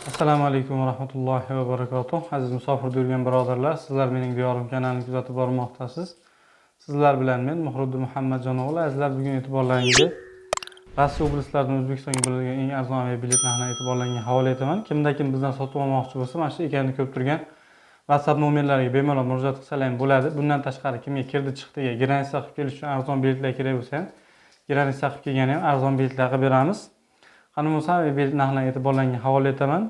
Assalomu alaykum va rahmatullohi va barakatuh. Aziz musofirda yurgan birodarlar, sizlar mening diyorim kanalini kuzatib bormoqdasiz. Sizlar bilan men Muhriddin Muhammadjon o'g'li. Azizlar, bugun e'tiborlaringizga Rossiya oblastlaridan O'zbekistonga berilgan eng arzon aviabilet narxlarini e'tiborlaringizga havola etaman. Kimda-kim bizdan sotib olmoqchi bo'lsa, mana shu ekanini ko'rib turgan WhatsApp nomerlariga bemalol murojaat qilsalar bo'ladi. Bundan tashqari kimga kirdi chiqdiga garantiya qilib kelish uchun arzon biletlar kerak bo'lsa ham, garantiya qilib kelgani ham arzon biletlar qilib beramiz. Qanday bo'lsa, bilet narxlarini e'tiborlaringizga havola etaman.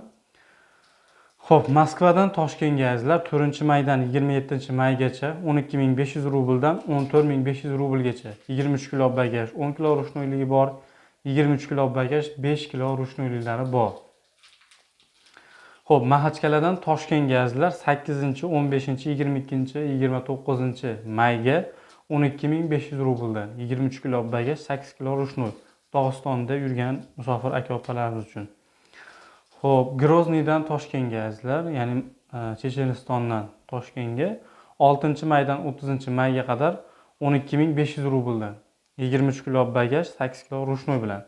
Xo'p, Moskvadan Toshkentga azizlar 4-maydan 27-maygacha 12500 rubldan 14500 rublgacha 23 kilo bagaj, 10 kilo rushnoyligi bor, 23 kilo bagaj, 5 kilo rushnoyliklari bor. Xo'p, Maxachkaladan Toshkentga azizlar 8, 15, 22, 29-mayga 12500 rubldan 23 kilo bagaj, 8 kilo rushnoy. Dog'istonda yurgan musofir aka-opalarimiz uchun. Xo'p, Grozniydan Toshkentga azizlar, ya'ni Chechenistondan Toshkentga 6-maydan 30-mayga qadar 12500 rubldan 23 kilo bagaj, 8 kilo rushnoy bilan.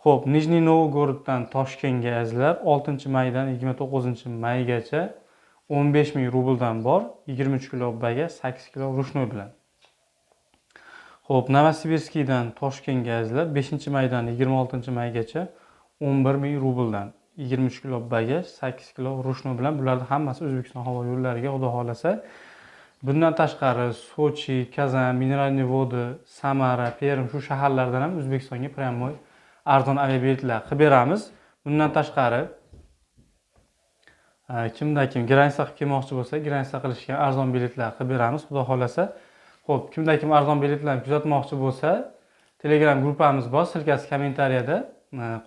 Xo'p, Nijniy Novgoroddan Toshkentga azizlar 6-maydan 29-maygacha 15000 rubldan bor, 23 kilo bagaj, 8 kilo rushnoy bilan. Xo'p, Novosibirskdan Toshkentga azizlar 5-maydan 26-maygacha 11000 rubldan 23 kilo bagaj, 8 kilo rushnoy bilan. Bularning hammasi O'zbekiston havo yo'llariga Xudo xolasa. Bundan tashqari Sochi, Kazan, Mineralniy Vodi, Samara, Perm shu shaharlardan ham O'zbekistonga pryamoy arzon aviabiletlar qilib beramiz. Bundan tashqari kimda-kim garantiya qilib kelmoqchi bo'lsa, garantiya qilishga arzon biletlar qilib beramiz, Xudo xolasa. Xo'p, kimda-kim arzon biletlarni kuzatmoqchi bo'lsa, Telegram gruppamiz bor, silkasi kommentariyada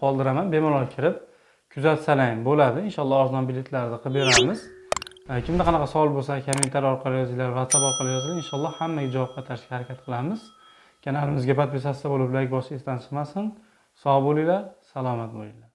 qoldiraman. Bemalol kirib kuzatsalang bo'ladi. Inshaalloh arzon biletlarni qilib beramiz. Kimda qanaqa savol bo'lsa, kommentariy orqali yozinglar, WhatsApp orqali yozinglar. Inshaalloh hammaga javob qaytarishga harakat qilamiz. Kanalimizga podpisatsiya bo'lib, like bosishni esdan chiqmasin. Sog' bo'linglar, salomat bo'linglar.